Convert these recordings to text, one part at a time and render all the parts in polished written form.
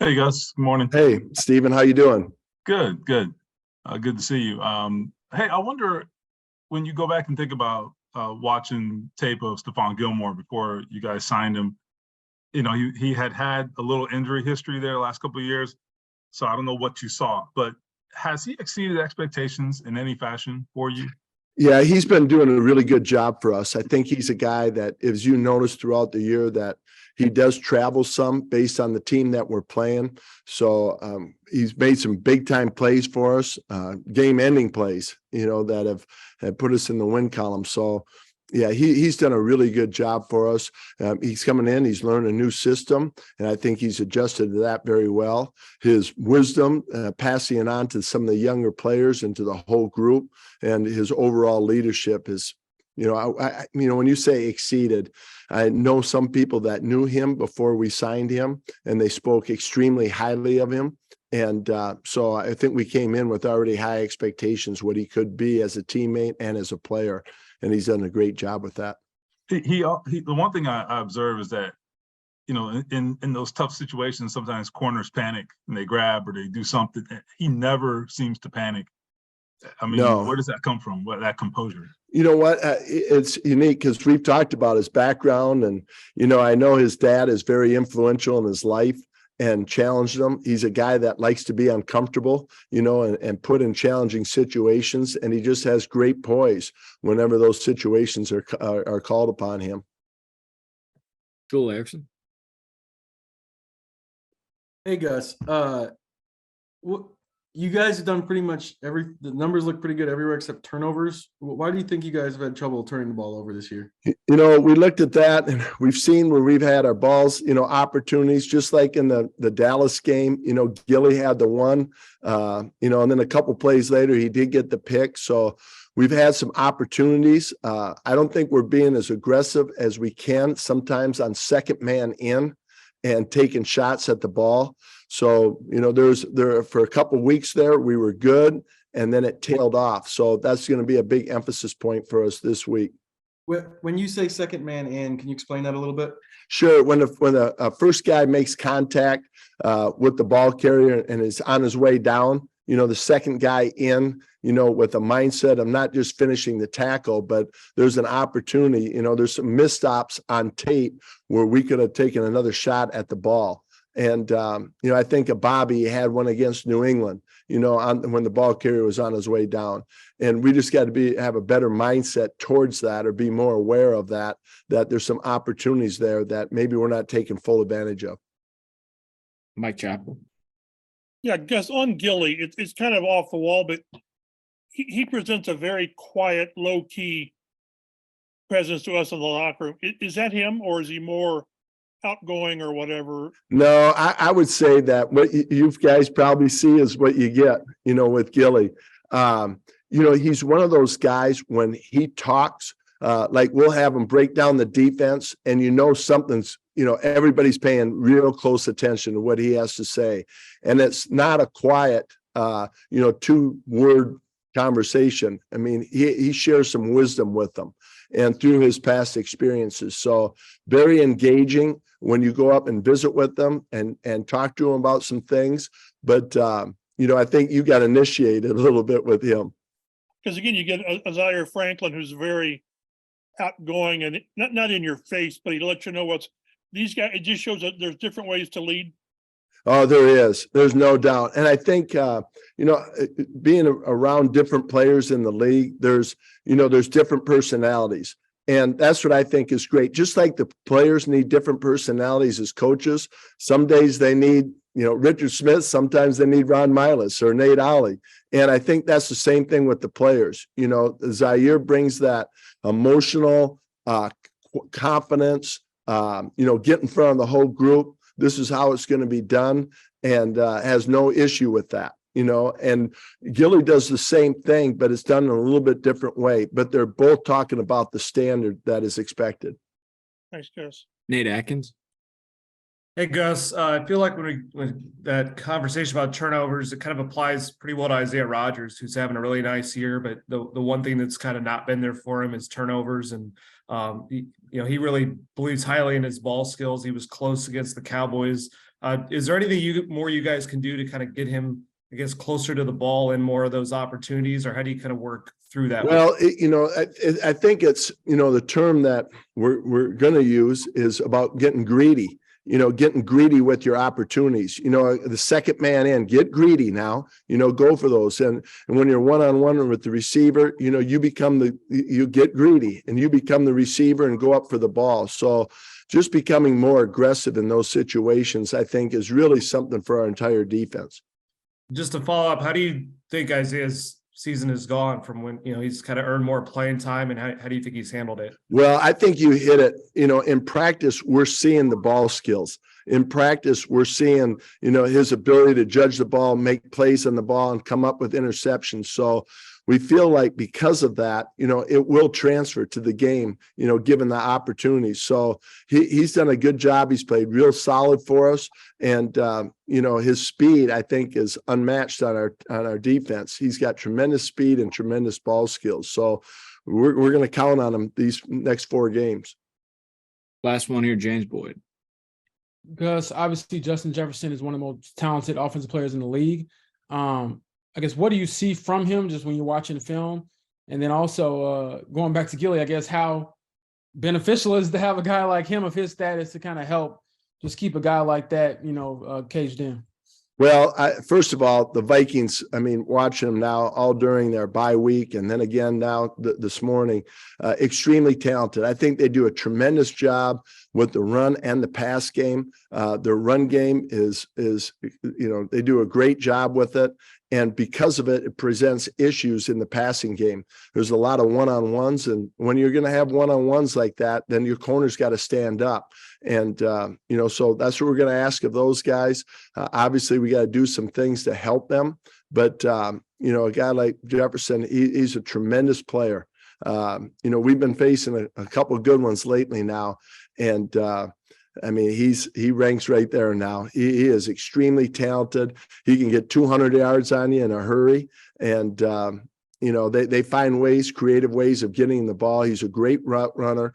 Hey, Gus. Good morning. Hey, Steven, how you doing? Good, good. Good to see you. Hey, I wonder when you go back and think about watching tape of Stephon Gilmore before you guys signed him. He had a little injury history there the last couple of years, so I don't know what you saw, but has he exceeded expectations in any fashion for you? Yeah, he's been doing a really good job for us. I think he's a guy that, as you noticed throughout the year, that he does travel some based on the team that we're playing. So he's made some big time plays for us, game ending plays, that have put us in the win column. So yeah, he's done a really good job for us. He's coming in, he's learned a new system, and I think he's adjusted to that very well. His wisdom, passing it on to some of the younger players and to the whole group, and his overall leadership is, when you say exceeded, I know some people that knew him before we signed him, and they spoke extremely highly of him. And so I think we came in with already high expectations, what he could be as a teammate and as a player. And he's done a great job with that. The one thing I observe is that, in those tough situations, sometimes corners panic and they grab or they do something. He never seems to panic. I mean, No. Where does that come from? That composure? You know what? It's unique because we've talked about his background, and, I know his dad is very influential in his life and challenged him. He's a guy that likes to be uncomfortable, and put in challenging situations. And he just has great poise whenever those situations are called upon him. Joel Erickson. Hey, Gus. You guys have done pretty much the numbers look pretty good everywhere except turnovers. Why do you think you guys have had trouble turning the ball over this year? We looked at that, and we've seen where we've had our balls, opportunities, just like in the Dallas game. Gilly had the one, and then a couple plays later, he did get the pick. So we've had some opportunities. I don't think we're being as aggressive as we can sometimes on second man in and taking shots at the ball. So, there for a couple of weeks there, we were good, and then it tailed off. So that's going to be a big emphasis point for us this week. When you say second man in, can you explain that a little bit? Sure. When the first guy makes contact with the ball carrier and is on his way down, the second guy in, with a mindset of not just finishing the tackle, but there's an opportunity, there's some misstops on tape where we could have taken another shot at the ball. And, I think Bobby had one against New England, when the ball carrier was on his way down. And we just got to have a better mindset towards that, or be more aware of that there's some opportunities there that maybe we're not taking full advantage of. Mike Chappell. Yeah, Gus, on Gilly, it's kind of off the wall, but he presents a very quiet, low-key presence to us in the locker room. Is that him, or is he more outgoing or whatever? No, I would say that what you guys probably see is what you get, with Gilly. He's one of those guys when he talks, like we'll have him break down the defense, and something's, everybody's paying real close attention to what he has to say. And it's not a quiet, 2-word conversation. I mean, he shares some wisdom with them and through his past experiences. So very engaging when you go up and visit with them and talk to him about some things. But, I think you got initiated a little bit with him. Because again, you get a Zaire Franklin who's very outgoing and not in your face, but he lets you know what's these guys. It just shows that there's different ways to lead. Oh, there is. There's no doubt. And I think, being around different players in the league, there's different personalities. And that's what I think is great. Just like the players need different personalities as coaches, some days they need, Richard Smith, sometimes they need Ron Milas or Nate Ollie. And I think that's the same thing with the players. Zaire brings that emotional confidence, get in front of the whole group. This is how it's going to be done, and has no issue with that, and Gilly does the same thing, but it's done in a little bit different way, but they're both talking about the standard that is expected. Thanks, Gus. Nate Atkins. Hey, Gus, I feel like when that conversation about turnovers, it kind of applies pretty well to Isaiah Rodgers, who's having a really nice year, but the one thing that's kind of not been there for him is turnovers. And, he really believes highly in his ball skills. He was close against the Cowboys Is there anything more you guys can do to kind of get him, I guess, closer to the ball and more of those opportunities, or how do you kind of work through that? Well, I think it's, the term that we're going to use is about getting greedy. Getting greedy with your opportunities. The second man in, get greedy now. Go for those. And when you're one-on-one with the receiver, you get greedy and you become the receiver and go up for the ball. So just becoming more aggressive in those situations, I think, is really something for our entire defense. Just to follow up, how do you think Isaiah's season has gone from when, he's kind of earned more playing time, and how do you think he's handled it? Well, I think you hit it. In practice, we're seeing the ball skills. In practice, we're seeing, his ability to judge the ball, make plays on the ball, and come up with interceptions. So we feel like because of that, it will transfer to the game, given the opportunities. So he's done a good job. He's played real solid for us. And, his speed, I think, is unmatched on our defense. He's got tremendous speed and tremendous ball skills. So we're going to count on him these next 4 games. Last one here, James Boyd. Gus, obviously Justin Jefferson is one of the most talented offensive players in the league. I guess, what do you see from him just when you're watching the film? And then also going back to Gilly, I guess, how beneficial is to have a guy like him of his status to kind of help just keep a guy like that, caged in? Well, first of all, the Vikings, watching them now all during their bye week and then again now this morning, extremely talented. I think they do a tremendous job with the run and the pass game. Their run game is they do a great job with it. And because of it, it presents issues in the passing game. There's a lot of one-on-ones. And when you're going to have one-on-ones like that, then your corner's got to stand up. And, so that's what we're going to ask of those guys. Obviously, we got to do some things to help them. But, a guy like Jefferson, he's a tremendous player. We've been facing a couple of good ones lately now. And, he ranks right there now. He is extremely talented. He can get 200 yards on you in a hurry. And, they find creative ways of getting the ball. He's a great route runner,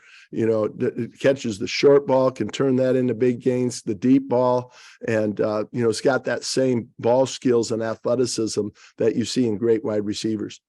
catches the short ball, can turn that into big gains, the deep ball. And, it's got that same ball skills and athleticism that you see in great wide receivers.